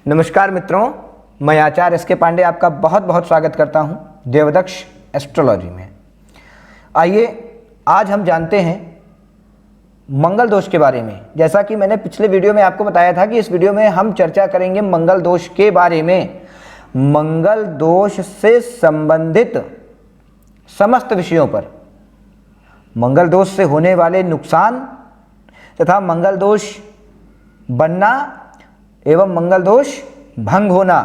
नमस्कार मित्रों, मैं आचार्य एस के पांडे आपका बहुत बहुत स्वागत करता हूं देवदक्ष एस्ट्रोलॉजी में। आइए आज हम जानते हैं मंगल दोष के बारे में। जैसा कि मैंने पिछले वीडियो में आपको बताया था कि इस वीडियो में हम चर्चा करेंगे मंगल दोष के बारे में, मंगल दोष से संबंधित समस्त विषयों पर, मंगल दोष से होने वाले नुकसान तथा मंगल दोष बनना एवं मंगल दोष भंग होना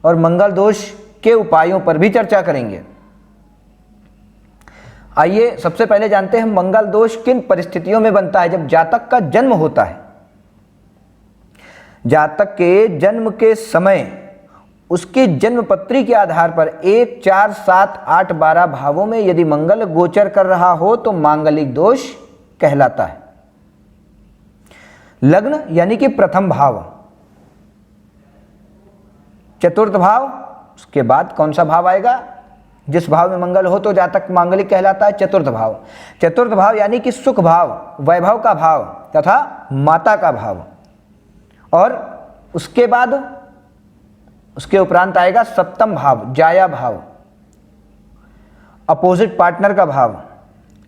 और मंगल दोष के उपायों पर भी चर्चा करेंगे। आइए सबसे पहले जानते हैं मंगल दोष किन परिस्थितियों में बनता है। जब जातक का जन्म होता है, जातक के जन्म के समय उसकी जन्म पत्री के आधार पर 1, 4, 7, 8, 12 भावों में यदि मंगल गोचर कर रहा हो तो मांगलिक दोष कहलाता है। लग्न यानी कि प्रथम भाव, चतुर्थ भाव, उसके बाद कौन सा भाव आएगा? जिस भाव में मंगल हो तो जातक मांगलिक कहलाता है। चतुर्थ भाव, चतुर्थ भाव यानी कि सुख भाव, वैभव का भाव तथा माता का भाव। और उसके बाद उसके उपरांत आएगा सप्तम भाव, जाया भाव, अपोजिट पार्टनर का भाव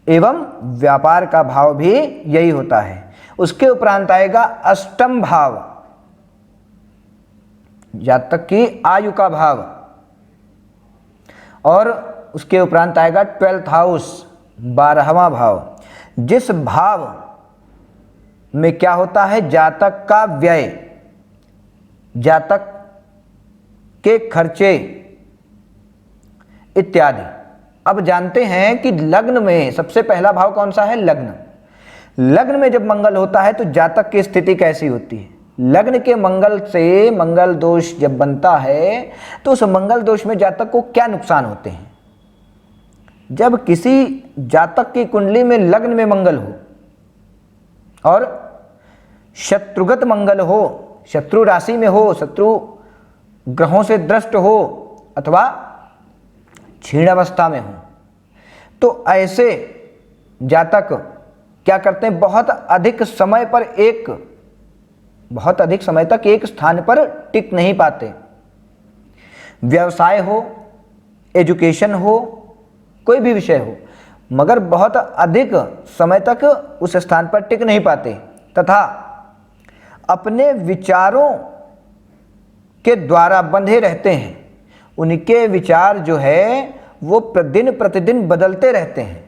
एवं व्यापार का भाव भी यही होता है। उसके उपरांत आएगा अष्टम भाव, जातक की आयु का भाव, और उसके उपरांत आएगा 12th हाउस, 12वां भाव, जिस भाव में क्या होता है? जातक का व्यय, जातक के खर्चे इत्यादि। अब जानते हैं कि लग्न में सबसे पहला भाव कौन सा है? लग्न। लग्न में जब मंगल होता है तो जातक की स्थिति कैसी होती है? लग्न के मंगल से मंगल दोष जब बनता है तो उस मंगल दोष में जातक को क्या नुकसान होते हैं? जब किसी जातक की कुंडली में लग्न में मंगल हो और शत्रुगत मंगल हो, शत्रु राशि में हो, शत्रु ग्रहों से दृष्ट हो अथवा क्षीण अवस्था में हो, तो ऐसे जातक क्या करते हैं? बहुत अधिक समय तक एक स्थान पर टिक नहीं पाते। व्यवसाय हो, एजुकेशन हो, कोई भी विषय हो, मगर बहुत अधिक समय तक उस स्थान पर टिक नहीं पाते तथा अपने विचारों के द्वारा बंधे रहते हैं। उनके विचार जो है वो दिन प्रतिदिन बदलते रहते हैं।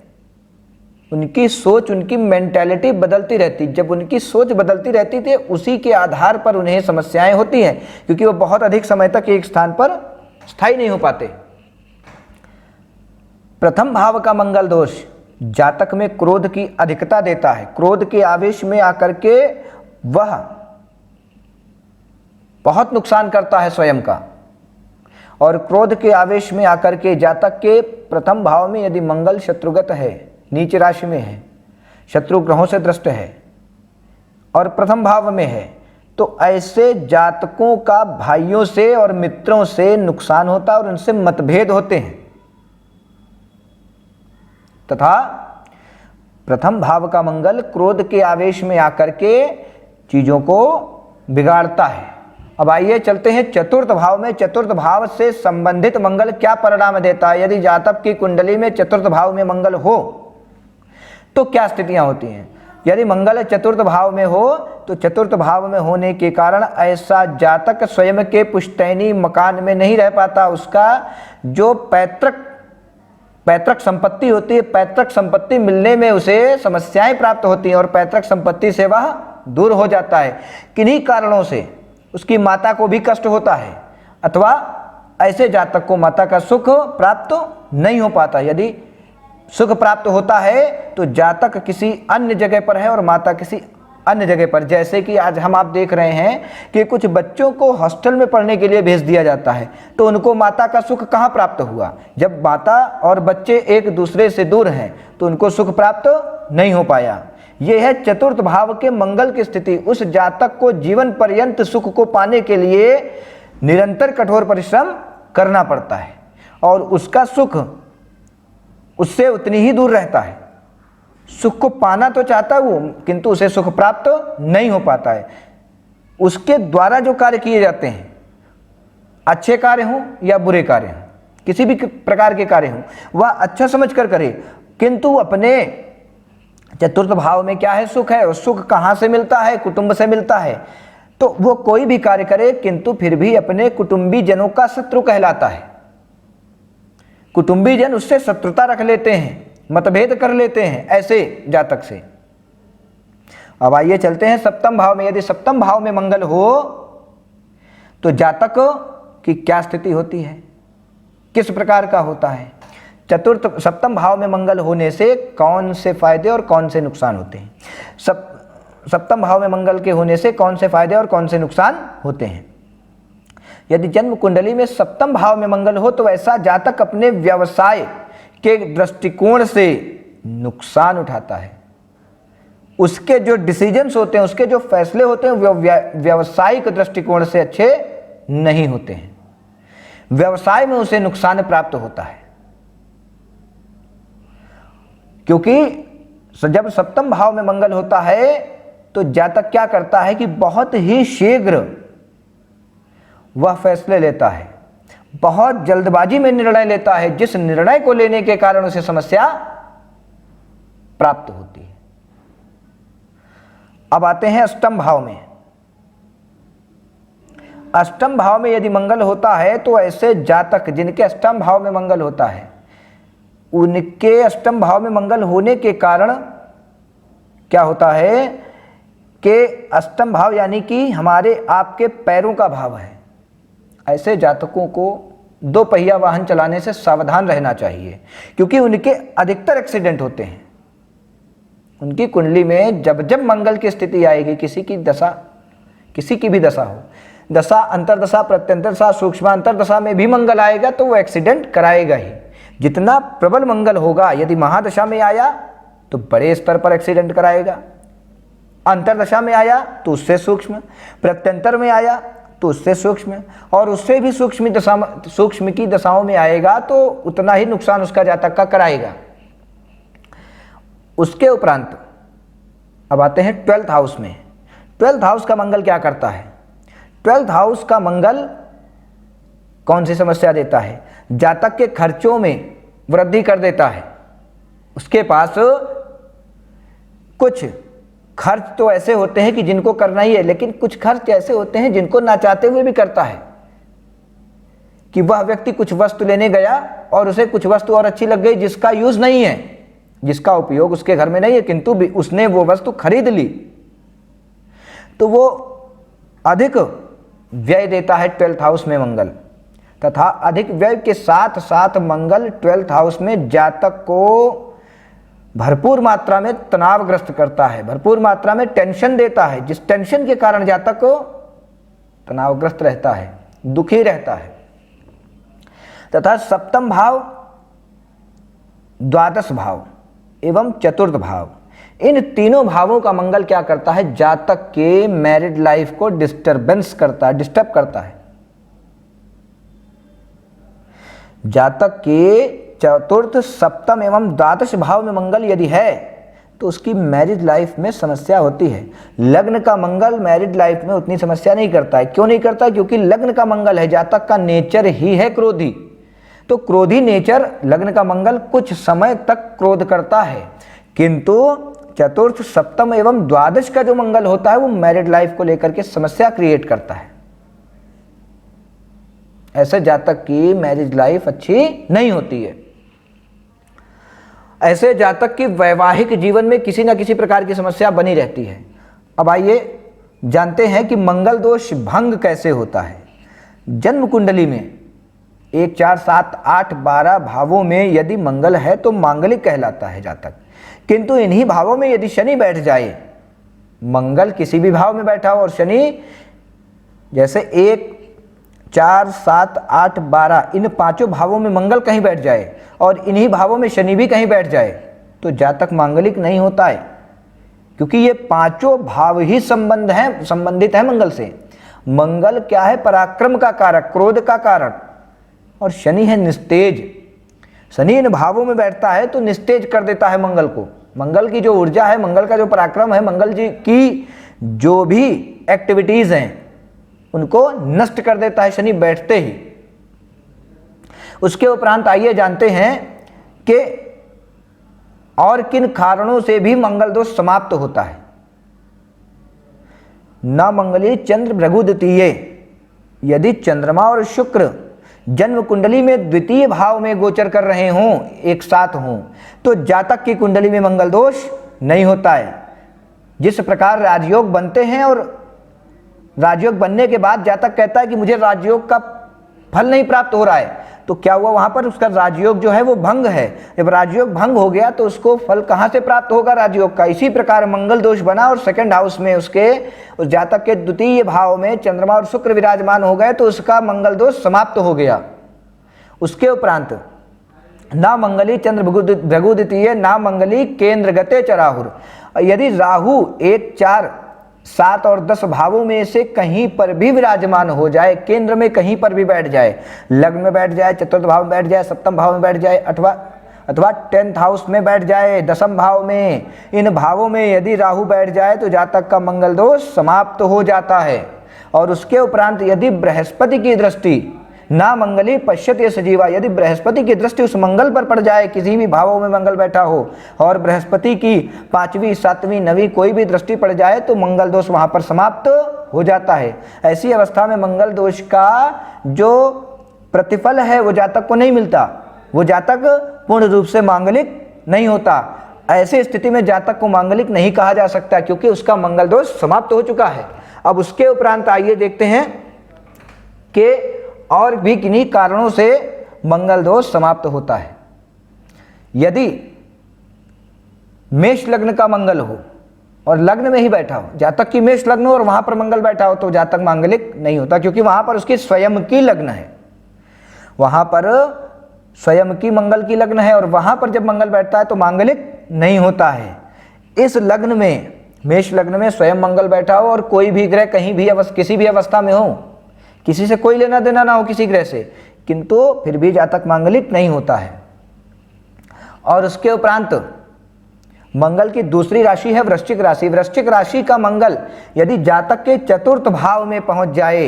उनकी सोच, उनकी मेंटालिटी बदलती रहती। जब उनकी सोच बदलती रहती थी उसी के आधार पर उन्हें समस्याएं होती हैं, क्योंकि वो बहुत अधिक समय तक एक स्थान पर स्थायी नहीं हो पाते। प्रथम भाव का मंगल दोष जातक में क्रोध की अधिकता देता है। क्रोध के आवेश में आकर के वह बहुत नुकसान करता है स्वयं का। और क्रोध के आवेश में आकर के जातक के प्रथम भाव में यदि मंगल शत्रुगत है, नीच राशि में है, शत्रु ग्रहों से दृष्ट है और प्रथम भाव में है, तो ऐसे जातकों का भाइयों से और मित्रों से नुकसान होता है और उनसे मतभेद होते हैं। तथा प्रथम भाव का मंगल क्रोध के आवेश में आकर के चीजों को बिगाड़ता है। अब आइए चलते हैं चतुर्थ भाव में। चतुर्थ भाव से संबंधित मंगल क्या परिणाम देता है? यदि जातक की कुंडली में चतुर्थ भाव में मंगल हो तो क्या स्थितियां होती हैं? यदि मंगल चतुर्थ भाव में हो तो चतुर्थ भाव में होने के कारण ऐसा जातक स्वयं के पुश्तैनी मकान में नहीं रह पाता। उसका जो पैतृक संपत्ति होती है, पैतृक संपत्ति मिलने में उसे समस्याएं प्राप्त होती हैं और पैतृक संपत्ति से वह दूर हो जाता है। किन्हीं कारणों से उसकी माता को भी कष्ट होता है अथवा ऐसे जातक को माता का सुख प्राप्त नहीं हो पाता। यदि सुख प्राप्त होता है तो जातक किसी अन्य जगह पर है और माता किसी अन्य जगह पर। जैसे कि आज आप देख रहे हैं कि कुछ बच्चों को हॉस्टल में पढ़ने के लिए भेज दिया जाता है, तो उनको माता का सुख कहाँ प्राप्त हुआ? जब माता और बच्चे एक दूसरे से दूर हैं तो उनको सुख प्राप्त नहीं हो पाया। यह है चतुर्थ भाव के मंगल की स्थिति। उस जातक को जीवन पर्यंत सुख को पाने के लिए निरंतर कठोर परिश्रम करना पड़ता है और उसका सुख उससे उतनी ही दूर रहता है। सुख को पाना तो चाहता है वो, किंतु उसे सुख प्राप्त नहीं हो पाता है। उसके द्वारा जो कार्य किए जाते हैं, अच्छे कार्य हों या बुरे कार्य हों, किसी भी प्रकार के कार्य हों, वह अच्छा समझ कर करे। किंतु अपने चतुर्थ भाव में क्या है? सुख है। और सुख कहाँ से मिलता है? कुटुंब से मिलता है। तो वो कोई भी कार्य करे किंतु फिर भी अपने कुटुंबी जनों का शत्रु कहलाता है। कुटुंबी जन उससे शत्रुता रख लेते हैं, मतभेद कर लेते हैं ऐसे जातक से। अब आइए चलते हैं सप्तम भाव में। यदि सप्तम भाव में मंगल हो तो जातक की क्या स्थिति होती है, किस प्रकार का होता है? सप्तम भाव में मंगल होने से कौन से फायदे और कौन से नुकसान होते हैं? सप्तम भाव में मंगल के होने से कौन से फायदे और कौन से नुकसान होते हैं? यदि जन्म कुंडली में सप्तम भाव में मंगल हो तो ऐसा जातक अपने व्यवसाय के दृष्टिकोण से नुकसान उठाता है। उसके जो डिसीजंस होते हैं, उसके जो फैसले होते हैं, वो व्यवसायिक दृष्टिकोण से अच्छे नहीं होते हैं। व्यवसाय में उसे नुकसान प्राप्त होता है, क्योंकि जब सप्तम भाव में मंगल होता है तो जातक क्या करता है कि बहुत ही शीघ्र वह फैसले लेता है, बहुत जल्दबाजी में निर्णय लेता है, जिस निर्णय को लेने के कारण उसे समस्या प्राप्त होती है। अब आते हैं अष्टम भाव में। अष्टम भाव में यदि मंगल होता है तो ऐसे जातक जिनके अष्टम भाव में मंगल होता है, उनके अष्टम भाव में मंगल होने के कारण क्या होता है कि अष्टम भाव यानी कि हमारे आपके पैरों का भाव है। ऐसे जातकों को दो पहिया वाहन चलाने से सावधान रहना चाहिए, क्योंकि उनके अधिकतर एक्सीडेंट होते हैं। उनकी कुंडली में जब जब मंगल की स्थिति आएगी, किसी की दशा, किसी की भी दशा हो, दशा अंतरदशा प्रत्यंतरदशा सूक्ष्म अंतरदशा में भी मंगल आएगा तो वो एक्सीडेंट कराएगा ही। जितना प्रबल मंगल होगा, यदि महादशा में आया तो बड़े स्तर पर एक्सीडेंट कराएगा, अंतरदशा में आया तो उससे सूक्ष्म, प्रत्यंतर में आया तो उससे सूक्ष्म, और उससे भी सूक्ष्म की दशाओं में आएगा तो उतना ही नुकसान उसका जातक का कराएगा। उसके उपरांत अब आते हैं 12th हाउस में। 12th हाउस का मंगल क्या करता है? 12th हाउस का मंगल कौन सी समस्या देता है? जातक के खर्चों में वृद्धि कर देता है। उसके पास कुछ खर्च तो ऐसे होते हैं कि जिनको करना ही है, लेकिन कुछ खर्च ऐसे होते हैं जिनको ना चाहते हुए भी करता है। कि वह व्यक्ति कुछ वस्तु लेने गया और उसे कुछ वस्तु और अच्छी लग गई जिसका यूज नहीं है, जिसका उपयोग उसके घर में नहीं है, किंतु भी उसने वो वस्तु खरीद ली, तो वो अधिक व्यय देता है 12th हाउस में मंगल। तथा अधिक व्यय के साथ साथ मंगल 12th हाउस में जातक को भरपूर मात्रा में तनावग्रस्त करता है, भरपूर मात्रा में टेंशन देता है, जिस टेंशन के कारण जातक को तनावग्रस्त रहता है, दुखी रहता है। तथा सप्तम भाव, द्वादश भाव एवं चतुर्थ भाव, इन तीनों भावों का मंगल क्या करता है? जातक के मैरिड लाइफ को डिस्टर्ब करता है। जातक के चतुर्थ, सप्तम एवं द्वादश भाव में मंगल यदि है तो उसकी मैरिज लाइफ में समस्या होती है। लग्न का मंगल मैरिड लाइफ में उतनी समस्या नहीं करता है। क्यों नहीं करता? क्योंकि लग्न का मंगल है, जातक का नेचर ही है क्रोधी। तो क्रोधी नेचर लग्न का मंगल कुछ समय तक क्रोध करता है, किंतु चतुर्थ, सप्तम एवं द्वादश का जो मंगल होता है वो मैरिड लाइफ को लेकर के समस्या क्रिएट करता है। ऐसे जातक की मैरिज लाइफ अच्छी नहीं होती है। ऐसे जातक की वैवाहिक जीवन में किसी न किसी प्रकार की समस्या बनी रहती है। अब आइए जानते हैं कि मंगल दोष भंग कैसे होता है। जन्म कुंडली में 1, 4, 7, 8, 12 भावों में यदि मंगल है तो मांगलिक कहलाता है जातक। किंतु इन्हीं भावों में यदि शनि बैठ जाए, मंगल किसी भी भाव में बैठा हो और शनि जैसे 1, 4, 7, 8, 12 इन पांचों भावों में मंगल कहीं बैठ जाए और इन्हीं भावों में शनि भी कहीं बैठ जाए तो जातक मांगलिक नहीं होता है, क्योंकि ये पांचों भाव ही संबंधित है मंगल से। मंगल क्या है? पराक्रम का कारक, क्रोध का कारक, और शनि है निस्तेज। शनि इन भावों में बैठता है तो निस्तेज कर देता है मंगल को। मंगल की जो ऊर्जा है, मंगल का जो पराक्रम है, मंगल जी की जो भी एक्टिविटीज हैं उनको नष्ट कर देता है शनि बैठते ही। उसके उपरांत आइए जानते हैं कि और किन कारणों से भी मंगल दोष समाप्त होता है। न मंगली चंद्र भृगु द्वितीय, यदि चंद्रमा और शुक्र जन्म कुंडली में द्वितीय भाव में गोचर कर रहे हों, एक साथ हों, तो जातक की कुंडली में मंगल दोष नहीं होता है। जिस प्रकार राजयोग बनते हैं और राजयोग बनने के बाद जातक कहता है कि मुझे राजयोग का फल नहीं प्राप्त हो रहा है, तो क्या हुआ, वहां पर उसका राजयोग जो है वो भंग है। जब राजयोग भंग हो गया तो उसको फल कहां से प्राप्त होगा, राजयोग का। इसी प्रकार मंगल दोष बना और सेकंड हाउस में उसके उस जातक के द्वितीय भाव में चंद्रमा और शुक्र विराजमान हो गए तो उसका मंगल दोष समाप्त हो गया। उसके उपरांत ना मंगली चंद्र भृगु द्वितीय, ना मंगली केंद्र गते च राहुर। यदि राहु 1, 4, 7 और 10 भावों में से कहीं पर भी विराजमान हो जाए, केंद्र में कहीं पर भी बैठ जाए, लग्न में बैठ जाए, चतुर्थ भाव में बैठ जाए, सप्तम भाव में बैठ जाए, अथवा 10th हाउस में बैठ जाए, 10म भाव में, इन भावों में यदि राहु बैठ जाए तो जातक का मंगल दोष समाप्त हो जाता है। और उसके उपरांत यदि बृहस्पति की दृष्टि ना मंगली पश्यते सजीवा, यदि बृहस्पति की दृष्टि उस मंगल पर पड़ जाए, किसी भी भावों में मंगल बैठा हो और बृहस्पति की 5वीं, 7वीं, 9वीं कोई भी दृष्टि पड़ जाए तो मंगल दोष वहां पर समाप्त हो जाता है। ऐसी अवस्था में मंगल दोष का जो प्रतिफल है वो जातक को नहीं मिलता, वो जातक पूर्ण रूप से मांगलिक नहीं होता। ऐसी स्थिति में जातक को मांगलिक नहीं कहा जा सकता क्योंकि उसका मंगल दोष समाप्त हो चुका है। अब उसके उपरांत आइए देखते हैं कि और भी किन्हीं कारणों से मंगल दोष समाप्त होता है। यदि मेष लग्न का मंगल हो और लग्न में ही बैठा हो, जातक की मेष लग्न हो और वहां पर मंगल बैठा हो तो जातक मांगलिक नहीं होता क्योंकि वहां पर उसकी स्वयं की लग्न है, वहां पर स्वयं की मंगल की लग्न है और वहां पर जब मंगल बैठता है तो मांगलिक नहीं होता है। इस लग्न में, मेष लग्न में स्वयं मंगल बैठा हो और कोई भी ग्रह कहीं भी किसी भी अवस्था में हो, किसी से कोई लेना देना ना हो किसी ग्रह से, किंतु फिर भी जातक मांगलिक नहीं होता है। और उसके उपरांत मंगल की दूसरी राशि है वृश्चिक राशि। वृश्चिक राशि का मंगल यदि जातक के चतुर्थ भाव में पहुंच जाए,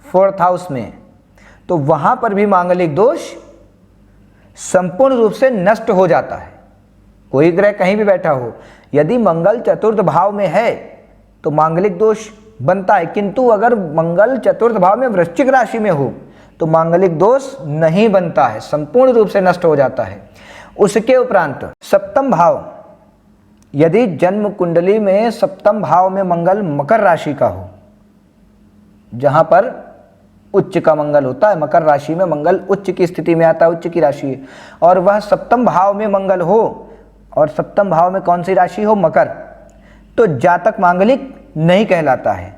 4th हाउस में, तो वहां पर भी मांगलिक दोष संपूर्ण रूप से नष्ट हो जाता है। कोई ग्रह कहीं भी बैठा हो, यदि मंगल चतुर्थ भाव में है तो मांगलिक दोष बनता है, किंतु अगर मंगल चतुर्थ भाव में वृश्चिक राशि में हो तो मांगलिक दोष नहीं बनता है, संपूर्ण रूप से नष्ट हो जाता है। उसके उपरांत सप्तम भाव, यदि जन्म कुंडली में सप्तम भाव में मंगल मकर राशि का हो, जहां पर उच्च का मंगल होता है, मकर राशि में मंगल उच्च की स्थिति में आता है, उच्च की राशि है, और वह सप्तम भाव में मंगल हो, और सप्तम भाव में कौन सी राशि हो, मकर, तो जातक मांगलिक नहीं कहलाता है।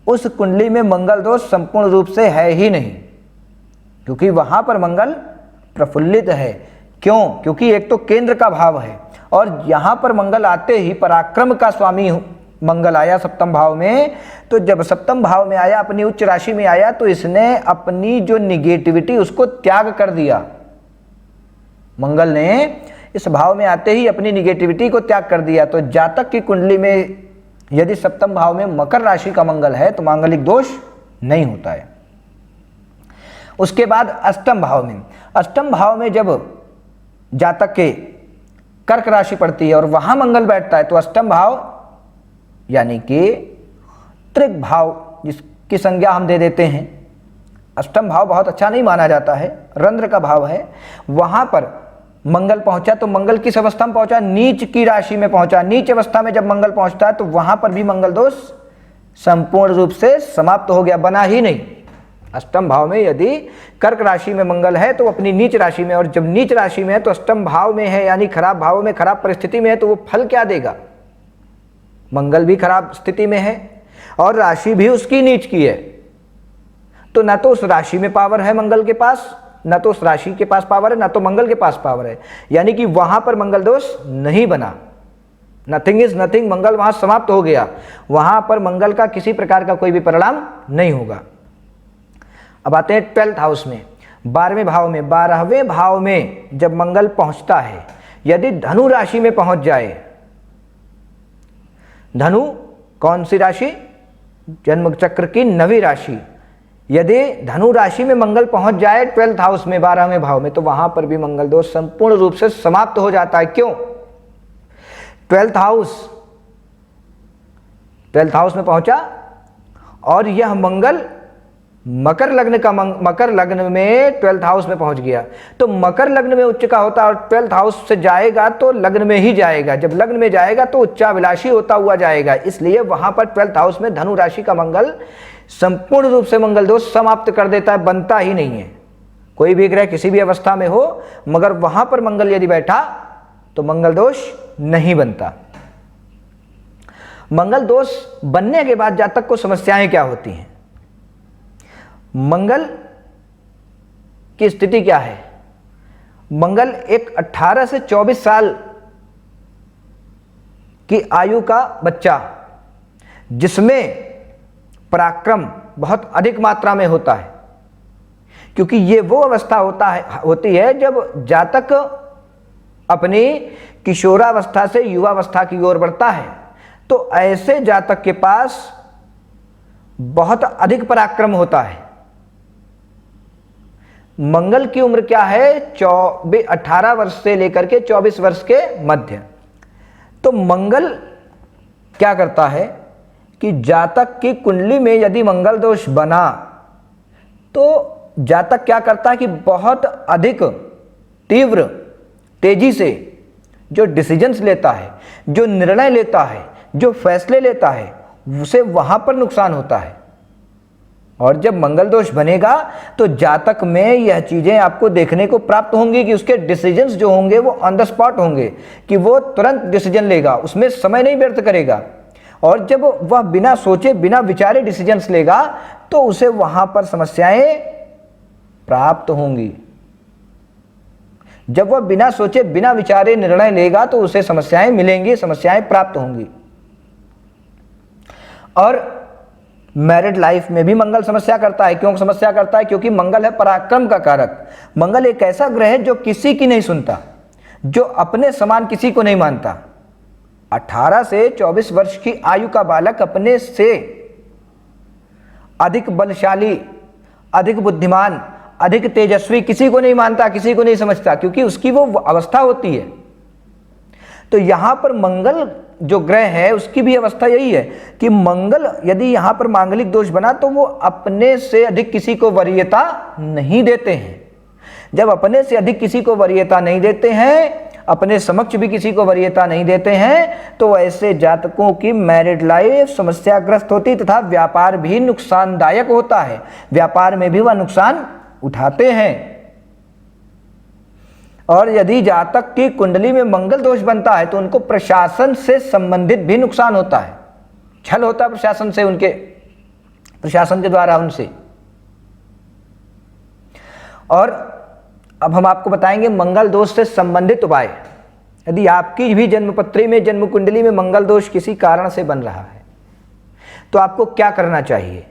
उस कुंडली में मंगल दोष संपूर्ण रूप से है ही नहीं, क्योंकि वहां पर मंगल प्रफुल्लित है। क्यों? क्योंकि एक तो केंद्र का भाव है और यहां पर मंगल आते ही पराक्रम का स्वामी मंगल आया सप्तम भाव में, तो जब सप्तम भाव में आया, अपनी उच्च राशि में आया, तो इसने अपनी जो निगेटिविटी उसको त्याग कर दिया। मंगल ने इस भाव में आते ही अपनी निगेटिविटी को त्याग कर दिया। तो जातक की कुंडली में यदि सप्तम भाव में मकर राशि का मंगल है तो मांगलिक दोष नहीं होता है। उसके बाद अष्टम भाव में, अष्टम भाव में जब जातक के कर्क राशि पड़ती है और वहां मंगल बैठता है तो अष्टम भाव यानी कि त्रिक भाव, जिसकी संज्ञा हम दे देते हैं, अष्टम भाव बहुत अच्छा नहीं माना जाता है, रंध्र का भाव है, वहां पर मंगल पहुंचा तो मंगल किस अवस्था में पहुंचा, नीच की राशि में पहुंचा। नीच अवस्था में जब मंगल पहुंचता है तो वहां पर भी मंगल दोष संपूर्ण रूप से समाप्त हो गया, बना ही नहीं। अष्टम भाव में यदि कर्क राशि में मंगल है तो अपनी नीच राशि में, और जब नीच राशि में है तो अष्टम भाव में है, यानी खराब भाव में, खराब परिस्थिति में है, तो वो फल क्या देगा, मंगल भी खराब स्थिति में है और राशि भी उसकी नीच की है, तो न तो उस राशि में पावर है मंगल के पास, न तो उस राशि के पास पावर है, न तो मंगल के पास पावर है, यानी कि वहां पर मंगल दोष नहीं बना। नथिंग इज नथिंग, मंगल वहां समाप्त हो गया, वहां पर मंगल का किसी प्रकार का कोई भी परिणाम नहीं होगा। अब आते हैं 12th हाउस में, 12वें भाव में। 12वें भाव में जब मंगल पहुंचता है, यदि धनु राशि में पहुंच जाए, धनु कौन सी राशि, जन्म चक्र की 9वीं राशि, यदि धनु राशि में मंगल पहुंच जाए 12th हाउस में, 12वें भाव में, तो वहां पर भी मंगल दोष संपूर्ण रूप से समाप्त हो जाता है। क्यों? 12th हाउस में पहुंचा और यह मंगल मकर लग्न में 12th हाउस में पहुंच गया, तो मकर लग्न में उच्च का होता है और 12th हाउस से जाएगा तो लग्न में ही जाएगा। जब लग्न में जाएगा तो उच्चाभिलाषी होता हुआ जाएगा, इसलिए वहां पर 12th हाउस में धनु राशि का मंगल संपूर्ण रूप से मंगल दोष समाप्त कर देता है, बनता ही नहीं है। कोई भी ग्रह किसी भी अवस्था में हो, मगर वहां पर मंगल यदि बैठा तो मंगल दोष नहीं बनता। मंगल दोष बनने के बाद जातक को समस्याएं क्या होती हैं? मंगल की स्थिति क्या है? मंगल एक 18 से 24 साल की आयु का बच्चा, जिसमें पराक्रम बहुत अधिक मात्रा में होता है, क्योंकि ये वो अवस्था होती है जब जातक अपनी किशोरावस्था से युवावस्था की ओर बढ़ता है। तो ऐसे जातक के पास बहुत अधिक पराक्रम होता है। मंगल की उम्र क्या है? 18 वर्ष से लेकर के 24 वर्ष के मध्य। तो मंगल क्या करता है कि जातक की कुंडली में यदि मंगल दोष बना तो जातक क्या करता है कि बहुत अधिक तीव्र तेजी से जो डिसीजंस लेता है, जो निर्णय लेता है, जो फैसले लेता है, उसे वहां पर नुकसान होता है। और जब मंगल दोष बनेगा तो जातक में यह चीजें आपको देखने को प्राप्त होंगी कि उसके डिसीजंस जो होंगे वो ऑन द स्पॉट होंगे, कि वो तुरंत डिसीजन लेगा, उसमें समय नहीं व्यर्थ करेगा। और जब वह बिना सोचे बिना विचारे डिसीजंस लेगा तो उसे वहां पर समस्याएं प्राप्त होंगी। जब वह बिना सोचे बिना विचारे निर्णय लेगा तो उसे समस्याएं मिलेंगी, समस्याएं प्राप्त होंगी। और मैरिड लाइफ में भी मंगल समस्या करता है। क्यों समस्या करता है? क्योंकि मंगल है पराक्रम का कारक। मंगल एक ऐसा ग्रह है जो किसी की नहीं सुनता, जो अपने समान किसी को नहीं मानता। 18 से 24 वर्ष की आयु का बालक अपने से अधिक बलशाली, अधिक बुद्धिमान, अधिक तेजस्वी किसी को नहीं मानता, किसी को नहीं समझता, क्योंकि उसकी वो अवस्था होती है। तो यहां पर मंगल जो ग्रह है उसकी भी अवस्था यही है कि मंगल यदि यहां पर मांगलिक दोष बना तो वो अपने से अधिक किसी को वरीयता नहीं देते हैं। जब अपने से अधिक किसी को वरीयता नहीं देते हैं, अपने समक्ष भी किसी को वरीयता नहीं देते हैं, तो ऐसे जातकों की मैरिड लाइफ समस्याग्रस्त होती तथा व्यापार भी नुकसानदायक होता है। व्यापार में भी वह नुकसान उठाते हैं। और यदि जातक की कुंडली में मंगल दोष बनता है तो उनको प्रशासन से संबंधित भी नुकसान होता है, छल होता है प्रशासन से, उनके प्रशासन के द्वारा उनसे। और अब हम आपको बताएंगे मंगल दोष से संबंधित उपाय। यदि आपकी भी जन्मपत्री में, जन्म कुंडली में मंगल दोष किसी कारण से बन रहा है तो आपको क्या करना चाहिए?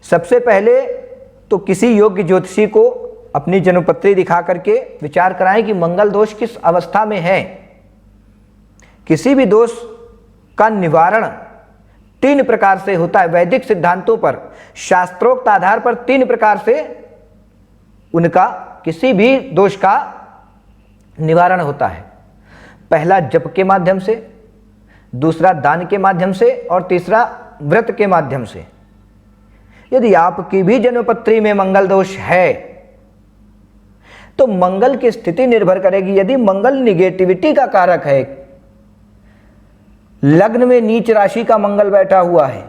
सबसे पहले तो किसी योग्य ज्योतिषी को अपनी जन्मपत्री दिखा करके विचार कराएं कि मंगल दोष किस अवस्था में है। किसी भी दोष का निवारण 3 प्रकार से होता है। वैदिक सिद्धांतों पर, शास्त्रोक्त आधार पर 3 प्रकार से उनका किसी भी दोष का निवारण होता है। पहला जप के माध्यम से, दूसरा दान के माध्यम से और तीसरा व्रत के माध्यम से। यदि आपकी भी जन्मपत्री में मंगल दोष है तो मंगल की स्थिति निर्भर करेगी। यदि मंगल निगेटिविटी का कारक है, लग्न में नीच राशि का मंगल बैठा हुआ है,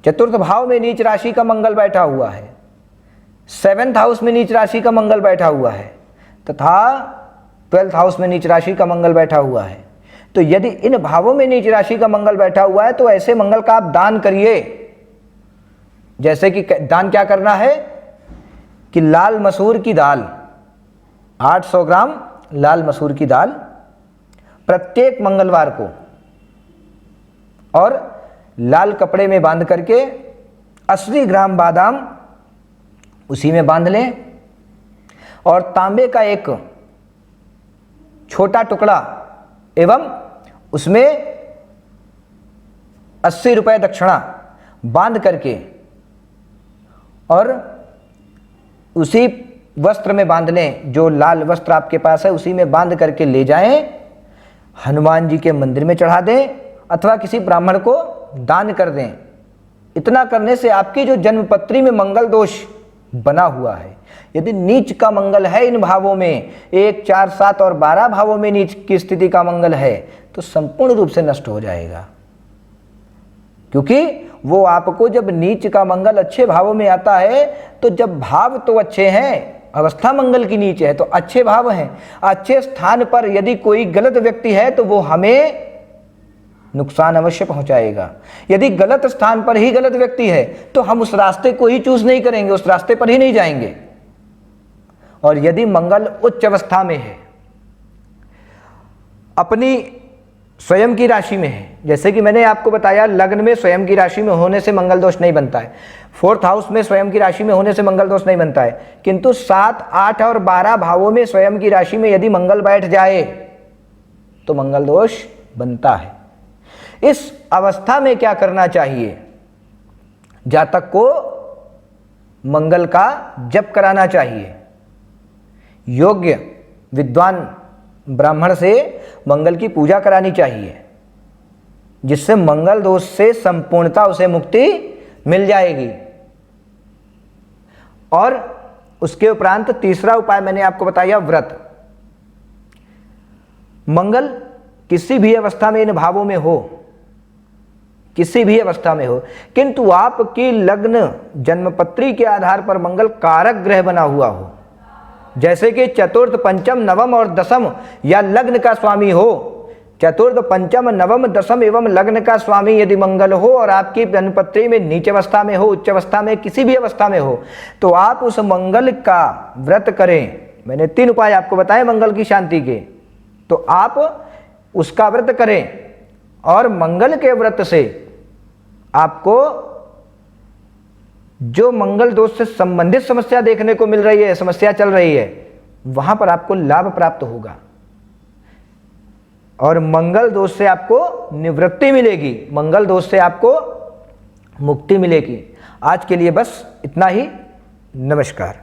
चतुर्थ भाव में नीच राशि का मंगल बैठा हुआ है, 7th हाउस में नीच राशि का मंगल बैठा हुआ है तथा 12th हाउस में नीच राशि का मंगल बैठा हुआ है, तो यदि इन भावों में नीच राशि का मंगल बैठा हुआ है तो ऐसे मंगल का आप दान करिए। जैसे कि दान क्या करना है कि लाल मसूर की दाल, 800 ग्राम लाल मसूर की दाल प्रत्येक मंगलवार को और लाल कपड़े में बांध करके 80 ग्राम बादाम उसी में बांध लें और तांबे का एक छोटा टुकड़ा एवं उसमें 80 रुपए दक्षिणा बांध करके और उसी वस्त्र में बांध लें, जो लाल वस्त्र आपके पास है उसी में बांध करके ले जाएं, हनुमान जी के मंदिर में चढ़ा दें अथवा किसी ब्राह्मण को दान कर दें। इतना करने से आपकी जो जन्मपत्री में मंगल दोष बना हुआ है, यदि नीच का मंगल है इन भावों में, 1, 4, 7 और 12 भावों में नीच की स्थिति का मंगल है, तो संपूर्ण रूप से नष्ट हो जाएगा। क्योंकि वो आपको जब नीच का मंगल अच्छे भावों में आता है, तो जब भाव तो अच्छे हैं, अवस्था मंगल की नीच है तो अच्छे भाव हैं, अच्छे स्थान पर यदि कोई गलत व्यक्ति है तो वो हमें नुकसान अवश्य पहुंचाएगा। यदि गलत स्थान पर ही गलत व्यक्ति है तो हम उस रास्ते को ही चूज नहीं करेंगे, उस रास्ते पर ही नहीं जाएंगे। और यदि मंगल उच्च अवस्था में है, अपनी स्वयं की राशि में है, जैसे कि मैंने आपको बताया लग्न में स्वयं की राशि में होने से मंगल दोष नहीं बनता है, 4th हाउस में स्वयं की राशि में होने से मंगल दोष नहीं बनता है, किंतु 7, 8 और 12 भावों में स्वयं की राशि में यदि मंगल बैठ जाए तो मंगल दोष बनता है। इस अवस्था में क्या करना चाहिए? जातक को मंगल का जप कराना चाहिए, योग्य विद्वान ब्राह्मण से मंगल की पूजा करानी चाहिए, जिससे मंगल दोष से संपूर्णता उसे मुक्ति मिल जाएगी। और उसके उपरांत तीसरा उपाय मैंने आपको बताया व्रत। मंगल किसी भी अवस्था में इन भावों में हो, किसी भी अवस्था में हो, किंतु आपकी लग्न जन्मपत्री के आधार पर मंगल कारक ग्रह बना हुआ हो, जैसे कि चतुर्थ, पंचम, नवम और दशम या लग्न का स्वामी हो, चतुर्थ, पंचम, नवम, दशम एवं लग्न का स्वामी यदि मंगल हो और आपकी जन्मपत्री में नीच अवस्था में हो, उच्च अवस्था में, किसी भी अवस्था में हो, तो आप उस मंगल का व्रत करें। मैंने 3 उपाय आपको बताए मंगल की शांति के, तो आप उसका व्रत करें और मंगल के व्रत से आपको जो मंगल दोष से संबंधित समस्या देखने को मिल रही है, समस्या चल रही है, वहां पर आपको लाभ प्राप्त होगा और मंगल दोष से आपको निवृत्ति मिलेगी, मंगल दोष से आपको मुक्ति मिलेगी। आज के लिए बस इतना ही। नमस्कार।